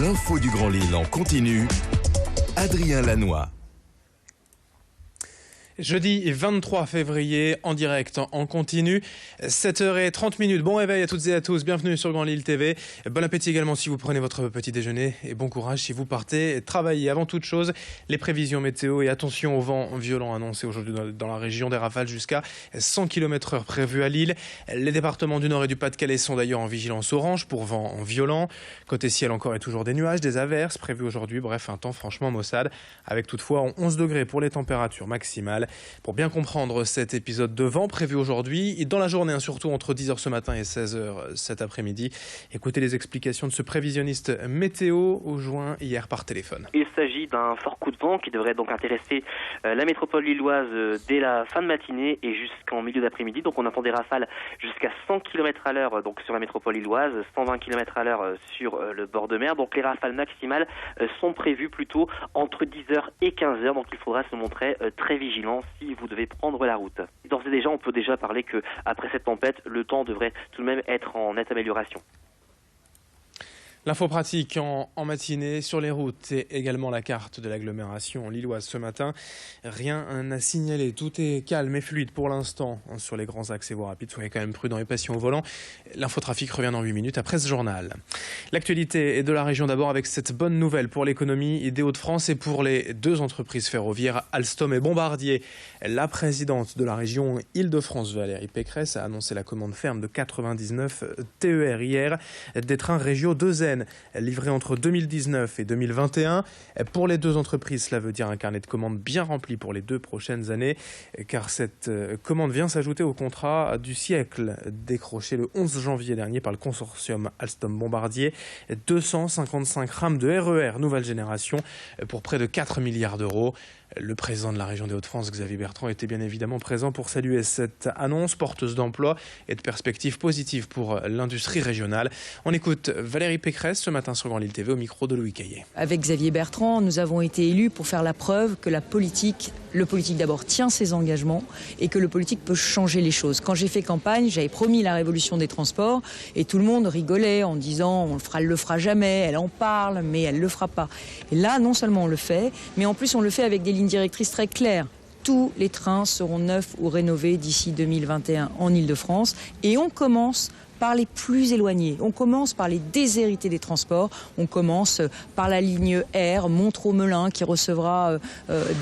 L'info du Grand Lille en continu, Adrien Lanois. Jeudi 23 février, en direct, en continu, 7h30. Bon réveil à toutes et à tous, bienvenue sur Grand Lille TV. Bon appétit également si vous prenez votre petit déjeuner et bon courage si vous partez travailler. Avant toute chose, les prévisions météo et attention au vent violent annoncé aujourd'hui dans la région, des rafales jusqu'à 100 km/h prévues à Lille. Les départements du Nord et du Pas-de-Calais sont d'ailleurs en vigilance orange pour vent violent. Côté ciel encore et toujours des nuages, des averses prévues aujourd'hui. Bref, un temps franchement maussade avec toutefois 11 degrés pour les températures maximales. Pour bien comprendre cet épisode de vent prévu aujourd'hui et dans la journée, surtout entre 10h ce matin et 16h cet après-midi, écoutez les explications de ce prévisionniste météo au joint hier par téléphone. Il s'agit d'un fort coup de vent qui devrait donc intéresser la métropole lilloise dès la fin de matinée et jusqu'en milieu d'après-midi. Donc on attend des rafales jusqu'à 100 km à l'heure donc sur la métropole lilloise, 120 km à l'heure sur le bord de mer. Donc les rafales maximales sont prévues plutôt entre 10h et 15h. Donc il faudra se montrer très vigilant si vous devez prendre la route. D'ores et déjà, on peut déjà parler qu'après cette tempête, le temps devrait tout de même être en nette amélioration. L'info pratique en matinée sur les routes et également la carte de l'agglomération lilloise ce matin. Rien à signaler, tout est calme et fluide pour l'instant sur les grands axes et voies rapides. Soyez quand même prudents et patients au volant. L'infotrafic revient dans 8 minutes après ce journal. L'actualité est de la région d'abord avec cette bonne nouvelle pour l'économie des Hauts-de-France et pour les deux entreprises ferroviaires Alstom et Bombardier. La présidente de la région Île-de-France, Valérie Pécresse, a annoncé la commande ferme de 99 TER hier, des trains Régio 2N. Livré entre 2019 et 2021. Pour les deux entreprises, cela veut dire un carnet de commandes bien rempli pour les 2 prochaines années, car cette commande vient s'ajouter au contrat du siècle décroché le 11 janvier dernier par le consortium Alstom-Bombardier. 255 rames de RER nouvelle génération pour près de 4 milliards d'euros. Le président de la région des Hauts-de-France, Xavier Bertrand, était bien évidemment présent pour saluer cette annonce porteuse d'emploi et de perspectives positives pour l'industrie régionale. On écoute Valérie Pécresse ce matin sur Grand Lille TV au micro de Louis Caillé. Avec Xavier Bertrand, nous avons été élus pour faire la preuve que le politique d'abord tient ses engagements et que le politique peut changer les choses. Quand j'ai fait campagne, j'avais promis la révolution des transports et tout le monde rigolait en disant elle le fera jamais, elle en parle mais elle le fera pas. Et là, non seulement on le fait, mais en plus on le fait avec des lignes directrices très claires. Tous les trains seront neufs ou rénovés d'ici 2021 en Île-de-France et on commence par les plus éloignés. On commence par les déshérités des transports. On commence par la ligne R, Montreux-Melun, qui recevra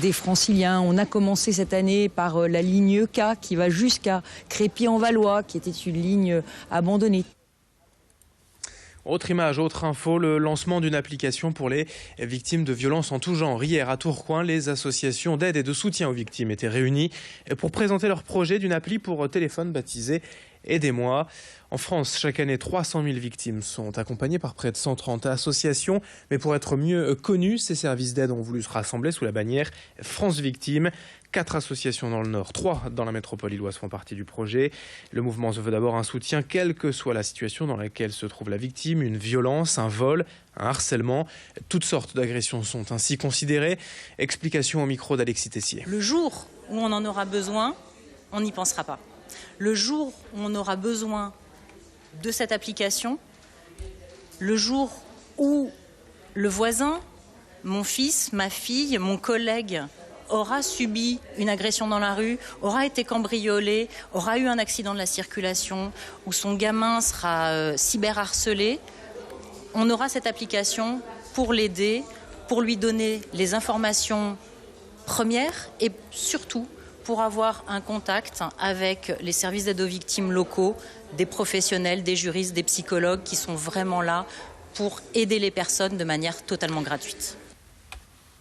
des franciliens. On a commencé cette année par la ligne K, qui va jusqu'à Crépy-en-Valois, qui était une ligne abandonnée. Autre image, autre info, le lancement d'une application pour les victimes de violences en tout genre. Hier, à Tourcoing, les associations d'aide et de soutien aux victimes étaient réunies pour présenter leur projet d'une appli pour téléphone baptisée Aidez-moi. En France, chaque année, 300 000 victimes sont accompagnées par près de 130 associations. Mais pour être mieux connus, ces services d'aide ont voulu se rassembler sous la bannière France Victimes. 4 associations dans le Nord, 3 dans la métropole lilloise font partie du projet. Le mouvement se veut d'abord un soutien, quelle que soit la situation dans laquelle se trouve la victime, une violence, un vol, un harcèlement. Toutes sortes d'agressions sont ainsi considérées. Explication au micro d'Alexis Tessier. Le jour où on en aura besoin, on n'y pensera pas. Le jour où on aura besoin de cette application, le jour où le voisin, mon fils, ma fille, mon collègue aura subi une agression dans la rue, aura été cambriolé, aura eu un accident de la circulation, où son gamin sera cyberharcelé, on aura cette application pour l'aider, pour lui donner les informations premières et surtout pour avoir un contact avec les services d'aide aux victimes locaux, des professionnels, des juristes, des psychologues qui sont vraiment là pour aider les personnes de manière totalement gratuite.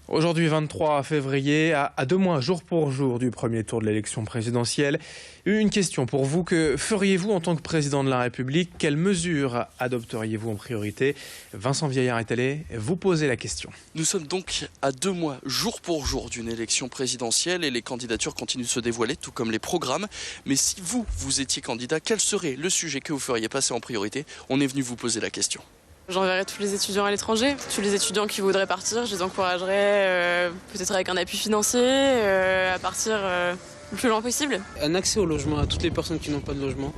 Aujourd'hui, 23 février, à 2 mois, jour pour jour, du premier tour de l'élection présidentielle. Une question pour vous, que feriez-vous en tant que président de la République? Quelles mesures adopteriez-vous en priorité? Vincent Vieillard est allé vous poser la question. Nous sommes donc à 2 mois, jour pour jour, d'une élection présidentielle et les candidatures continuent de se dévoiler, tout comme les programmes. Mais si vous étiez candidat, quel serait le sujet que vous feriez passer en priorité? On est venu vous poser la question. J'enverrai tous les étudiants à l'étranger, tous les étudiants qui voudraient partir, je les encouragerais peut-être avec un appui financier à partir le plus loin possible. Un accès au logement à toutes les personnes qui n'ont pas de logement,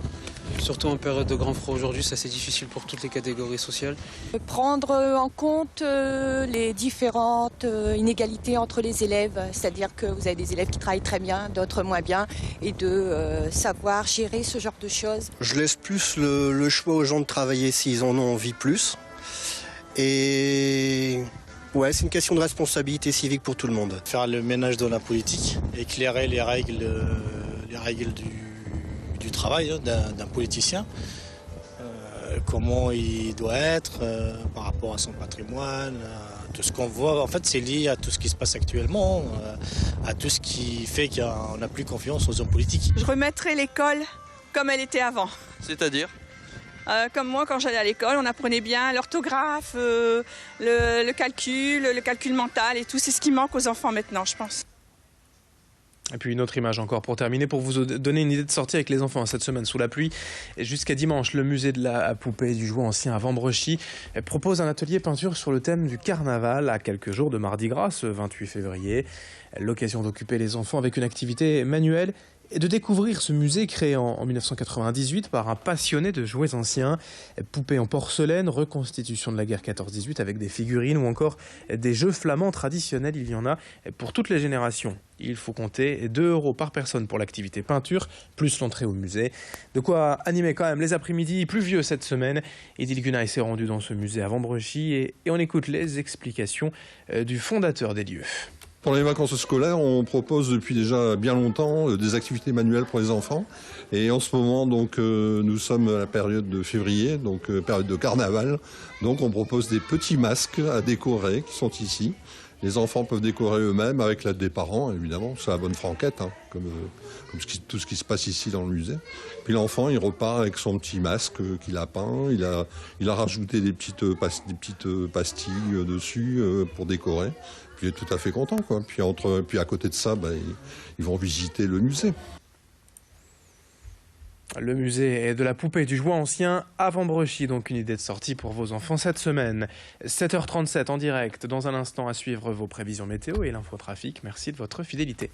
Surtout en période de grand froid aujourd'hui, ça c'est difficile pour toutes les catégories sociales. Prendre en compte les différentes inégalités entre les élèves, c'est-à-dire que vous avez des élèves qui travaillent très bien, d'autres moins bien, et de savoir gérer ce genre de choses. Je laisse plus le choix aux gens de travailler s'ils en ont envie plus. Et ouais, c'est une question de responsabilité civique pour tout le monde. Faire le ménage dans la politique, éclairer les règles du travail d'un politicien, comment il doit être par rapport à son patrimoine, à tout ce qu'on voit. En fait, c'est lié à tout ce qui se passe actuellement, à tout ce qui fait qu'on n'a plus confiance aux hommes politiques. Je remettrai l'école comme elle était avant. C'est-à-dire ? Comme moi, quand j'allais à l'école, on apprenait bien l'orthographe, le calcul mental et tout. C'est ce qui manque aux enfants maintenant, je pense. Et puis une autre image encore pour terminer, pour vous donner une idée de sortie avec les enfants cette semaine sous la pluie. Jusqu'à dimanche, le musée de la poupée et du jouet ancien à Vambrechy propose un atelier peinture sur le thème du carnaval à quelques jours de Mardi Gras, ce 28 février. L'occasion d'occuper les enfants avec une activité manuelle et de découvrir ce musée créé en 1998 par un passionné de jouets anciens, poupées en porcelaine, reconstitution de la guerre 14-18 avec des figurines ou encore des jeux flamands traditionnels. Il y en a pour toutes les générations. Il faut compter 2 € par personne pour l'activité peinture, plus l'entrée au musée. De quoi animer quand même les après-midi pluvieux cette semaine. Edil Gunay s'est rendu dans ce musée à Vambrechy et on écoute les explications du fondateur des lieux. Pendant les vacances scolaires, on propose depuis déjà bien longtemps des activités manuelles pour les enfants. Et en ce moment, donc, nous sommes à la période de février, donc période de carnaval. Donc on propose des petits masques à décorer qui sont ici. Les enfants peuvent décorer eux-mêmes avec l'aide des parents, évidemment. C'est la bonne franquette, hein, comme tout ce qui se passe ici dans le musée. Puis l'enfant, il repart avec son petit masque qu'il a peint. Il a rajouté des petites pastilles dessus pour décorer. Puis il est tout à fait content, quoi. Puis à côté de ça, ils vont visiter le musée. Le musée de la poupée et du jouet ancien à Vambrechy, donc une idée de sortie pour vos enfants cette semaine. 7h37 en direct, dans un instant à suivre vos prévisions météo et l'infotrafic. Merci de votre fidélité.